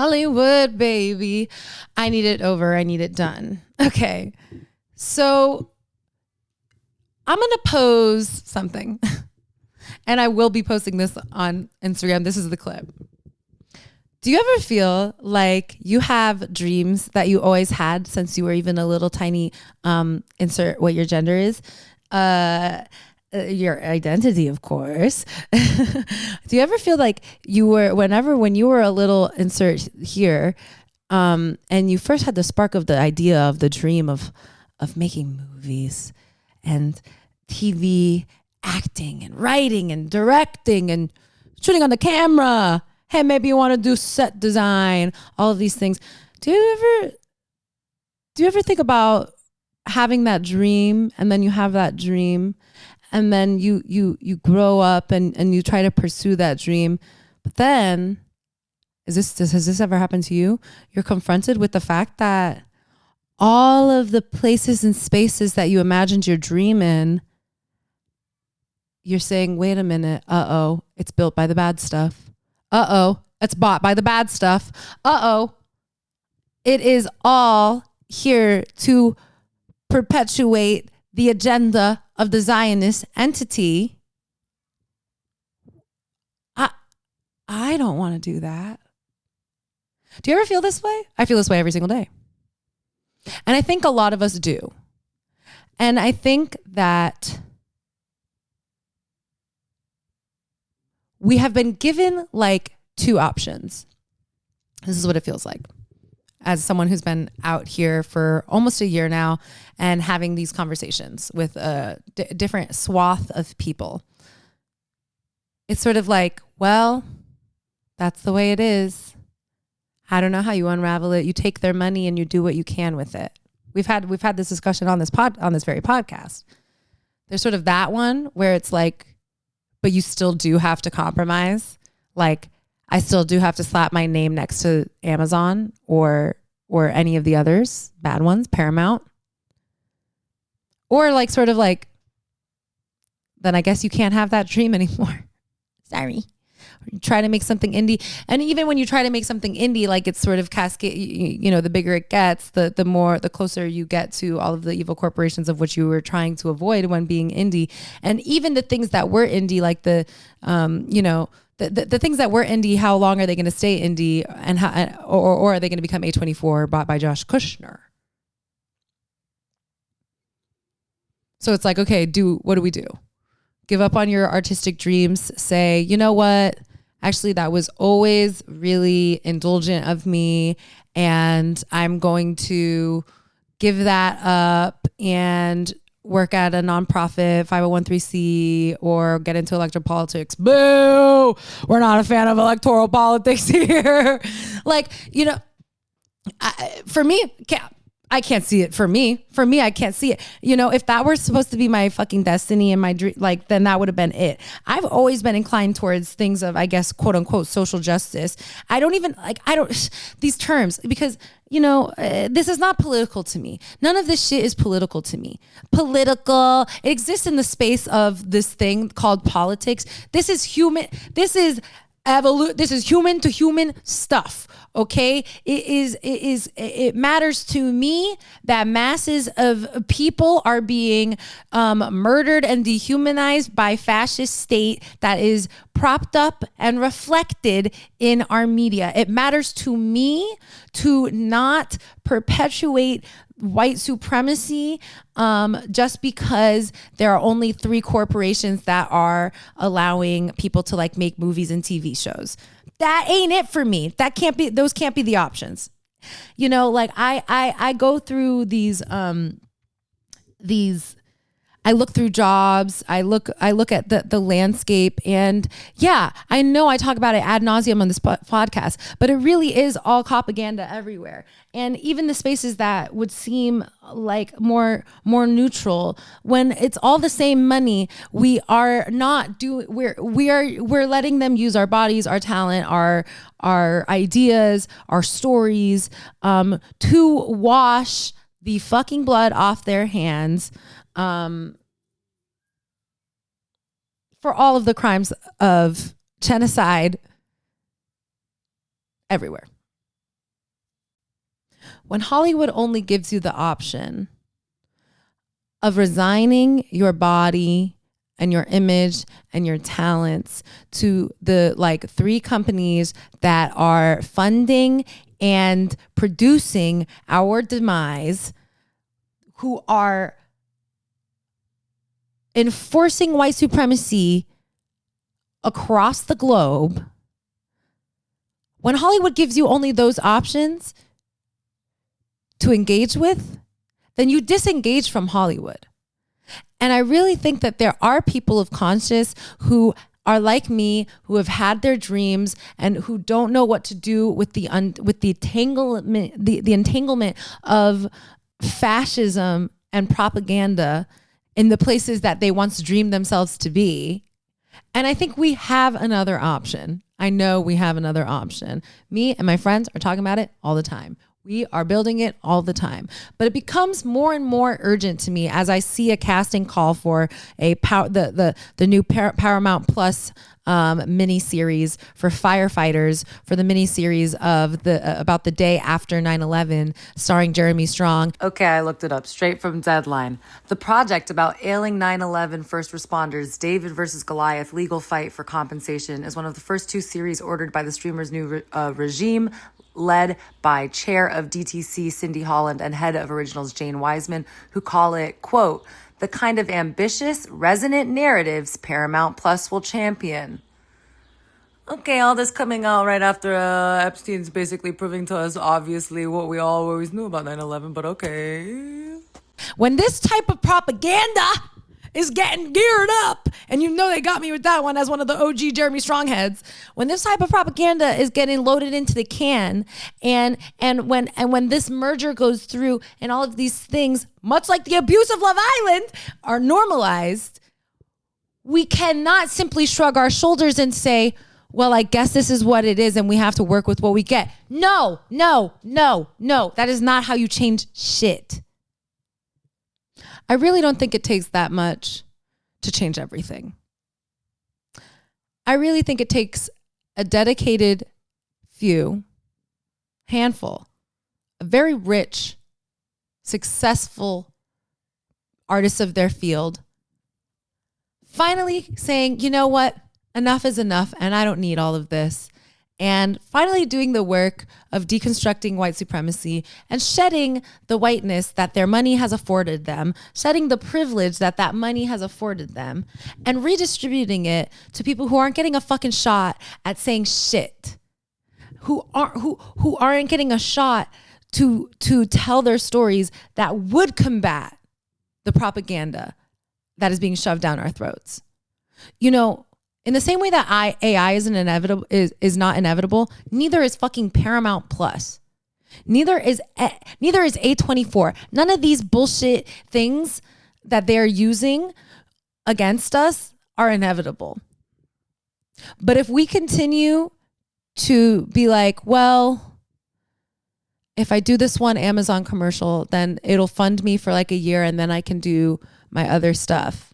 Hollywood, baby. I need it over. I need it done. Okay. So I'm going to pose something and I will be posting this on Instagram. This is the clip. Do you ever feel like you have dreams that you always had since you were even a little tiny, insert what your gender is, your identity, of course. Do you ever feel like you were, when you were a little insert here, and you first had the spark of the idea of the dream of making movies and TV acting and writing and directing and shooting on the camera? Hey, maybe you want to do set design, all of these things. Do you ever think about having that dream, and then you have that dream, and then you grow up and you try to pursue that dream, but then has this ever happened to you? You're confronted with the fact that all of the places and spaces that you imagined your dream in, you're saying, wait a minute, it's built by the bad stuff. It's bought by the bad stuff. It is all here to perpetuate the agenda of the Zionist entity. I don't want to do that. Do you ever feel this way? I feel this way every single day. And I think a lot of us do. And I think that we have been given like two options. This is what it feels like as someone who's been out here for almost a year now and having these conversations with a different swath of people. It's sort of like, well, that's the way it is. I don't know how you unravel it. You take their money and you do what you can with it. We've had this discussion on this very podcast. There's sort of that one where it's like, but you still do have to compromise. Like, I still do have to slap my name next to Amazon or any of the others, bad ones, Paramount. Or like, sort of like, then I guess you can't have that dream anymore. Sorry. You try to make something indie. And even when you try to make something indie, like it's sort of cascade, you know, the bigger it gets, the closer you get to all of the evil corporations of which you were trying to avoid when being indie. And even the things that were indie, like the things that were indie, how long are they going to stay indie, and how, or are they going to become A24 bought by Josh Kushner? So it's like, okay, what do we do? Give up on your artistic dreams. Say, you know what? Actually, that was always really indulgent of me, and I'm going to give that up and work at a nonprofit 501(c) or get into electoral politics. Boo! We're not a fan of electoral politics here. Like, you know, for me, I can't see it. For me, I can't see it. You know, if that were supposed to be my fucking destiny and my dream, like, then that would have been it. I've always been inclined towards things of, I guess, quote unquote, social justice. These terms, because, you know, this is not political to me. None of this shit is political to me. Political, it exists in the space of this thing called politics. This is human. This is human to human stuff. Okay, it matters to me that masses of people are being murdered and dehumanized by fascist state that is propped up and reflected in our media. It matters to me to not perpetuate white supremacy just because there are only 3 corporations that are allowing people to like make movies and TV shows. That ain't it for me. Those can't be the options. You know, like I go through these I look through jobs. I look at the landscape, and yeah, I know I talk about it ad nauseum on this podcast, but it really is all propaganda everywhere. And even the spaces that would seem like more neutral, when it's all the same money, we're letting them use our bodies, our talent, our ideas, our stories, to wash the fucking blood off their hands. For all of the crimes of genocide everywhere. when Hollywood only gives you the option of resigning your body and your image and your talents to the like 3 companies that are funding and producing our demise, who are enforcing white supremacy across the globe, when Hollywood gives you only those options to engage with, then you disengage from Hollywood. And I really think that there are people of conscience who are like me, who have had their dreams and who don't know what to do with the entanglement of fascism and propaganda in the places that they once dreamed themselves to be. And I think we have another option. I know we have another option. Me and my friends are talking about it all the time. We are building it all the time. But it becomes more and more urgent to me as I see a casting call for the new Paramount Plus mini series for firefighters, for the mini series of about the day after 9/11, starring Jeremy Strong. Okay, I looked it up straight from Deadline. The project about ailing 9/11 first responders' David versus Goliath legal fight for compensation is one of the first 2 series ordered by the streamer's new regime, led by chair of DTC Cindy Holland and head of originals Jane Wiseman, who call it, quote, the kind of ambitious, resonant narratives Paramount Plus will champion. Okay, all this coming out right after Epstein's basically proving to us, obviously, what we all always knew about 9/11, but okay. When this type of propaganda is getting geared up, and you know they got me with that one as one of the OG Jeremy Strong heads. When this type of propaganda is getting loaded into the can, and when this merger goes through, and all of these things, much like the abuse of Love Island, are normalized, we cannot simply shrug our shoulders and say, well, I guess this is what it is, and we have to work with what we get. No. That is not how you change shit. I really don't think it takes that much to change everything. I really think it takes a dedicated handful, a very rich, successful artists of their field, finally saying, you know what, enough is enough, and I don't need all of this. And finally doing the work of deconstructing white supremacy and shedding the whiteness that their money has afforded them, shedding the privilege that money has afforded them, and redistributing it to people who aren't getting a fucking shot at saying shit, who aren't getting a shot to tell their stories that would combat the propaganda that is being shoved down our throats. You know, in the same way that AI is not inevitable, neither is fucking Paramount Plus. Neither is A24. None of these bullshit things that they're using against us are inevitable. But if we continue to be like, well, if I do this one Amazon commercial, then it'll fund me for like a year and then I can do my other stuff.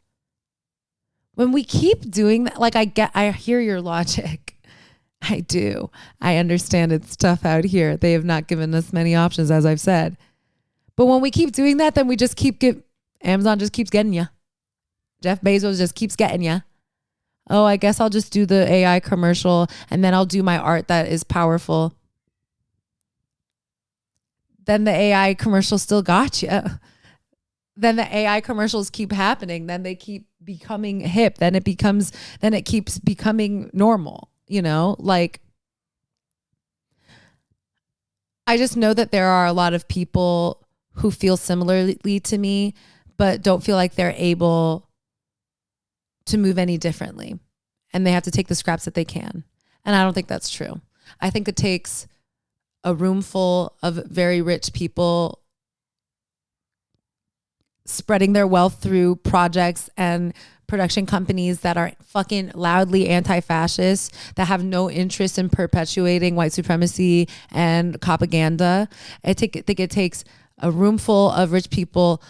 When we keep doing that, like I hear your logic. I do. I understand it's tough out here. They have not given us many options, as I've said. But when we keep doing that, then we just Amazon just keeps getting you. Jeff Bezos just keeps getting you. Oh, I guess I'll just do the AI commercial and then I'll do my art that is powerful. Then the AI commercial still got you. Then the AI commercials keep happening. Then they keep becoming hip. Then it keeps becoming normal, you know? Like, I just know that there are a lot of people who feel similarly to me, but don't feel like they're able to move any differently. And they have to take the scraps that they can. And I don't think that's true. I think it takes a room full of very rich people spreading their wealth through projects and production companies that are fucking loudly anti-fascist, that have no interest in perpetuating white supremacy and propaganda. I think it takes a room full of rich people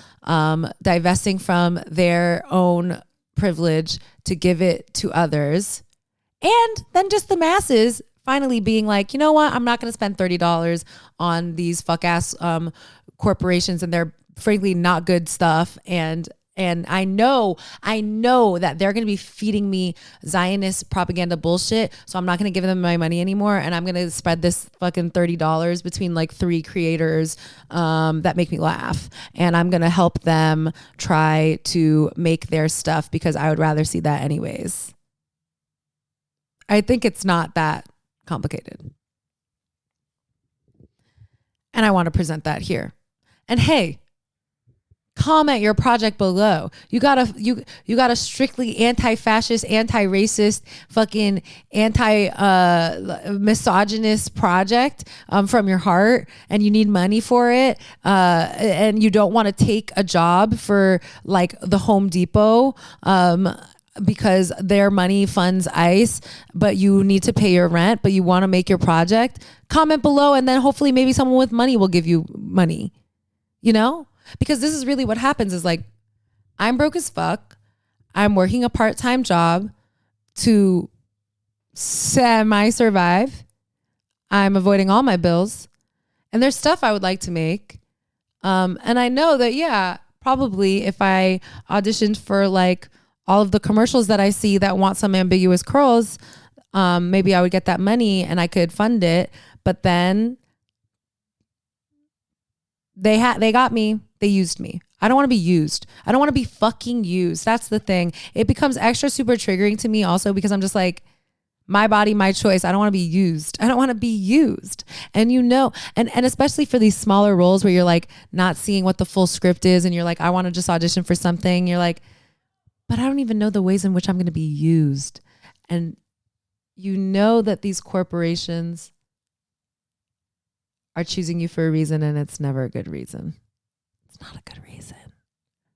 divesting from their own privilege to give it to others. And then just the masses finally being like, you know what? I'm not going to spend $30 on these fuck ass corporations and their frankly not good stuff. And I know that they're going to be feeding me Zionist propaganda bullshit. So I'm not going to give them my money anymore. And I'm going to spread this fucking $30 between like 3 creators that make me laugh. And I'm going to help them try to make their stuff because I would rather see that anyways. I think it's not that complicated. And I want to present that here. And hey, comment your project below. You got a strictly anti-fascist, anti-racist, fucking anti-misogynist project from your heart, and you need money for it, and you don't want to take a job for like the Home Depot because their money funds ICE, but you need to pay your rent, but you want to make your project. Comment below, and then hopefully maybe someone with money will give you money, you know? Because this is really what happens is like, I'm broke as fuck. I'm working a part-time job to semi-survive. I'm avoiding all my bills. And there's stuff I would like to make. And I know that, yeah, probably if I auditioned for like all of the commercials that I see that want some ambiguous curls, maybe I would get that money and I could fund it. But then they got me. They used me. I don't want to be used. I don't want to be fucking used. That's the thing. It becomes extra super triggering to me also because I'm just like, my body, my choice. I don't want to be used. I don't want to be used. And you know, and especially for these smaller roles where you're like not seeing what the full script is and you're like, I want to just audition for something. You're like, but I don't even know the ways in which I'm going to be used. And you know that these corporations are choosing you for a reason and it's never a good reason.